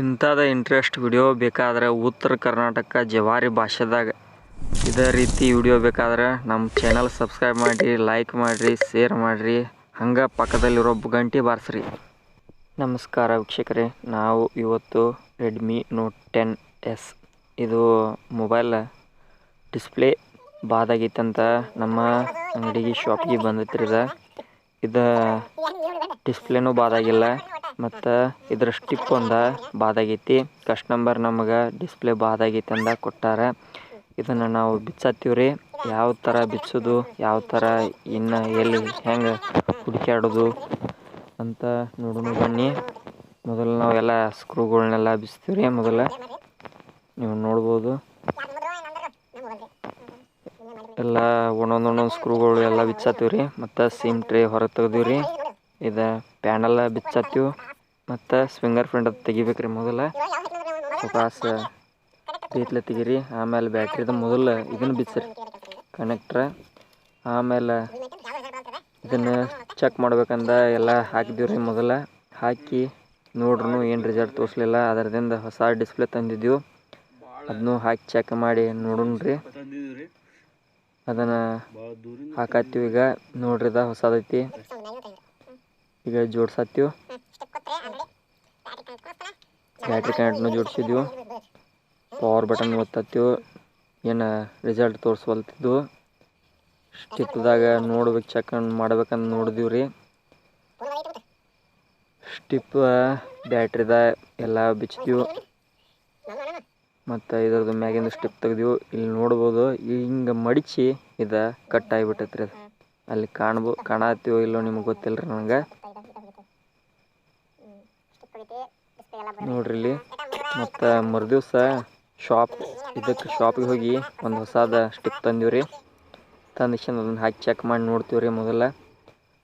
ಇಂಥದ interest video ಬೇಕಾದ್ರೆ ಉತ್ತರ ಕರ್ನಾಟಕ ಜವಾರಿ ಭಾಷೆದಾಗ ಇದೇ ರೀತಿ ವಿಡಿಯೋ ಬೇಕಾದ್ರೆ ನಮ್ಮ ಚಾನಲ್ ಸಬ್ಸ್ಕ್ರೈಬ್ ಮಾಡಿರಿ, ಲೈಕ್ ಮಾಡಿರಿ, ಶೇರ್ ಮಾಡಿರಿ, ಹಂಗೆ ಪಕ್ಕದಲ್ಲಿರೋ ಗಂಟೆ ಬಾರಿಸ್ರಿ. ನಮಸ್ಕಾರ ವೀಕ್ಷಕರೇ, ನಾವು ಇವತ್ತು ರೆಡ್ಮಿ ನೋಟ್ 10S ಇದು ಮೊಬೈಲ್ ಡಿಸ್ಪ್ಲೇ ಬಾದಾಗಿತ್ತಂತ ನಮ್ಮ ಅಂಗಡಿಗೆ ಶಾಪಿಗೆ ಬಂದೈತ್ರಿ. ಇದು ಡಿಸ್ಪ್ಲೇನೂ ಬಾದಾಗಿಲ್ಲ ಮತ್ತು ಇದ್ರ ಸ್ಟಿಪ್ ಒಂದು ಬಾದಾಗೈತಿ. ಕಸ್ಟಮರ್ ನಮಗೆ ಡಿಸ್ಪ್ಲೇ ಬಾದಾಗೈತಿ ಅಂದ ಕೊಟ್ಟಾರ. ಇದನ್ನು ನಾವು ಬಿಚ್ಚತ್ತೀವ್ರಿ. ಯಾವ ಥರ ಬಿಚ್ಚೋದು, ಯಾವ ಥರ ಇನ್ನು ಎಲ್ಲಿ ಹೆಂಗೆ ಹುಡುಕ್ಯಾಡೋದು ಅಂತ ನೋಡೋಣ ಬನ್ನಿ. ಮೊದಲು ನಾವೆಲ್ಲ ಸ್ಕ್ರೂಗಳನ್ನೆಲ್ಲ ಬಿಚ್ತೀವ್ರಿ. ಮೊದಲು ನೀವು ನೋಡ್ಬೋದು ಎಲ್ಲ ಒಂದೊಂದು ಸ್ಕ್ರೂಗಳು ಎಲ್ಲ ಬಿಚ್ಚತ್ತೀವ್ರಿ. ಮತ್ತು ಸಿಮ್ ಟ್ರೇ ಹೊರಗೆ ತೆಗ್ದೀವ್ರಿ. ಇದು ಪ್ಯಾನಲ್ ಬಿಚ್ಚತ್ತೀವಿ ಮತ್ತು ಫಿಂಗರ್ ಪ್ರಿಂಟ್ ಅದು ತೆಗಿಬೇಕ್ರಿ. ಮೊದಲು ಫೋಕಸ್ ಬೇತ್ಲೆ ತೆಗೀರಿ. ಆಮೇಲೆ ಬ್ಯಾಟ್ರಿದ ಮೊದಲು ಇದನ್ನು ಬಿಚ್ಚಿರಿ ಕನೆಕ್ಟ್ರ. ಆಮೇಲೆ ಇದನ್ನು ಚೆಕ್ ಮಾಡ್ಬೇಕಂದ ಎಲ್ಲ ಹಾಕಿದೀವ್ರಿ. ಮೊದಲು ಹಾಕಿ ನೋಡ್ರೂ ಏನು ರಿಸಲ್ಟ್ ತೋರಿಸ್ಲಿಲ್ಲ. ಅದರದಿಂದ ಹೊಸ ಡಿಸ್ಪ್ಲೇ ತಂದಿದ್ದೆವು, ಅದನ್ನು ಹಾಕಿ ಚೆಕ್ ಮಾಡಿ ನೋಡೋಣ್ರಿ. ಅದನ್ನು ಹಾಕತ್ತೀವಿ. ಈಗ ನೋಡ್ರಿ, ಇದು ಹೊಸದೈತಿ. ಈಗ ಜೋಡ್ಸತ್ತೀವಿ. ಬ್ಯಾಟ್ರಿ ಕನೆಕ್ಟ್ನು ಜೋಡಿಸಿದ್ವು. ಪವರ್ ಬಟನ್ ಒತ್ತತ್ತೀವಿ. ಏನು ರಿಸಲ್ಟ್ ತೋರಿಸ್ವಲ್ತಿದ್ವು. ಸ್ಟಿಪ್ದಾಗ ನೋಡ್ಬೇಕು, ಚೆಕ್ ಮಾಡ್ಬೇಕಂತ ನೋಡಿದೀವ್ರಿ. ಸ್ಟಿಪ್ ಬ್ಯಾಟ್ರಿದ ಎಲ್ಲ ಬಿಚ್ಚಿದೆವು ಮತ್ತು ಇದ್ರದ್ದು ಮ್ಯಾಗಿಂದ ಸ್ಟಿಪ್ ತೆಗ್ದೆವು. ಇಲ್ಲಿ ನೋಡ್ಬೋದು ಹಿಂಗೆ ಮಡಿಚಿ ಇದು ಕಟ್ ಆಗಿಬಿಟ್ಟೈತ್ರಿ. ಅದು ಅಲ್ಲಿ ಕಾಣತ್ತೀವೋ ಇಲ್ಲೋ ನಿಮಗೆ ಗೊತ್ತಿಲ್ಲ ರೀ ನನಗೆ. ನೋಡ್ರಿ ಇಲ್ಲಿ. ಮತ್ತು ಮರುದಿವ್ಸ ಶಾಪಿಗೆ ಹೋಗಿ ಒಂದು ಹೊಸದ ಸ್ಟಿಪ್ ತಂದೀವ್ರಿ. ತಂದಿಕ್ಷನ್ ಅದನ್ನು ಹಾಕಿ ಚೆಕ್ ಮಾಡಿ ನೋಡ್ತೀವ್ರಿ. ಮೊದಲ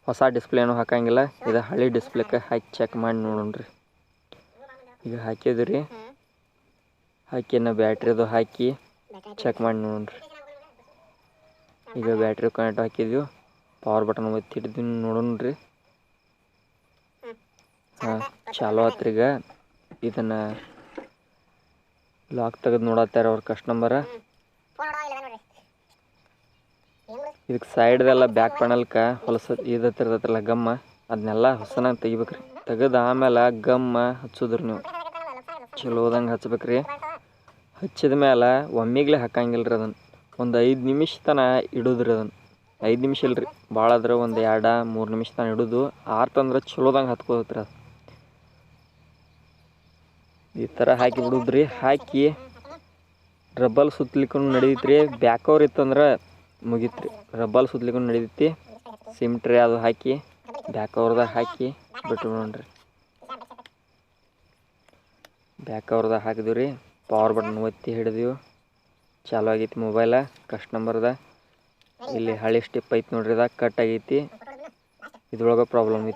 ಹೊಸ ಡಿಸ್ಪ್ಲೇನೂ ಹಾಕಂಗಿಲ್ಲ, ಇದು ಹಳೆ ಡಿಸ್ಪ್ಲೇಕ್ಕೆ ಹಾಕಿ ಚೆಕ್ ಮಾಡಿ ನೋಡೋಣ್ರಿ. ಈಗ ಹಾಕಿದ್ರಿ. ಹಾಕಿನ ಬ್ಯಾಟ್ರಿದು ಹಾಕಿ ಚೆಕ್ ಮಾಡಿ ನೋಡೋಣ್ರಿ. ಈಗ ಬ್ಯಾಟ್ರಿ ಕನೆಕ್ಟ್ ಹಾಕಿದ್ವಿ. ಪವರ್ ಬಟನ್ ಒತ್ತಿ ಹಿಡಿದ್ವಿ ನೋಡೋಣ್ರಿ. ಹಾಂ, ಚಾಲೂ ಆತ್ರಿ. ಈಗ ಇದನ್ನು ಲಾಕ್ ತೆಗೆದು ನೋಡತ್ತಾರೆ ಅವ್ರ ಕಸ್ಟಮರ. ಇದಕ್ಕೆ ಸೈಡ್ದೆಲ್ಲ ಬ್ಯಾಕ್ ಪ್ಯಾನಲ್ಗೆ ಇದತ್ತಿರ್ತೈತಲ್ಲ ಗಮ್ಮ, ಅದನ್ನೆಲ್ಲ ಹೊಸನಾಗ ತೆಗಿಬೇಕ್ರಿ. ತೆಗೆದು ಆಮೇಲೆ ಗಮ್ಮ ಹಚ್ಚೋದ್ರಿ. ನೀವು ಚಲೋದಂಗೆ ಹಚ್ಬೇಕ್ರಿ. ಹಚ್ಚಿದ ಮೇಲೆ ಒಮ್ಮಿಗ್ಲೇ ಹಾಕಂಗಿಲ್ಲ ರೀ. ಅದನ್ನು ಒಂದು 5 ನಿಮಿಷ ತನಕ ಇಡೋದ್ರಿ. ಅದನ್ನು 5 ನಿಮಿಷ ಇಲ್ರಿ, ಭಾಳ ಆದ್ರೆ ಒಂದು 2-3 ನಿಮಿಷ ತನಕ ಇಡೋದು. ಆರ್ತಂದ್ರೆ ಚಲೋದಂಗೆ ಹತ್ಕೋತ್ರಿ. ಅದು ಈ ಥರ ಹಾಕಿ ಬಿಡೋದ್ರಿ. ಹಾಕಿ ರಬ್ಬಲ್ ಸುತ್ತಲಿಕ್ಕೂ ನಡೀತ್ರಿ. ಬ್ಯಾಕವ್ರು ಇತ್ತಂದ್ರೆ ಮುಗೀತ್ರಿ. ರಬ್ಬಲ್ ಸುತ್ತಲಿಕ್ಕೂ ನಡೀತೈತಿ. ಸಿಮ್ ಟ್ರೇ ಅದು ಹಾಕಿ ಬ್ಯಾಕವ್ರದಾಗ ಹಾಕಿ ಬಿಟ್ಟು ನೋಡ್ರಿ. ಬ್ಯಾಕವ್ರದಾಗ ಹಾಕಿದ್ವಿ ರೀ. ಪವರ್ ಬಟನ್ ಒತ್ತಿ ಹಿಡಿದೀವಿ. ಚಾಲು ಆಗೈತಿ ಮೊಬೈಲ. ಕಸ್ಟಮರ್ದ ಇಲ್ಲಿ ಹಳೆ ಸ್ಟಿಪ್ ಐತಿ ನೋಡ್ರಿ, ಇದಾಗ ಕಟ್ ಆಗೈತಿ. ಇದ್ರೊಳಗೆ ಪ್ರಾಬ್ಲಮ್ ಐತಿ.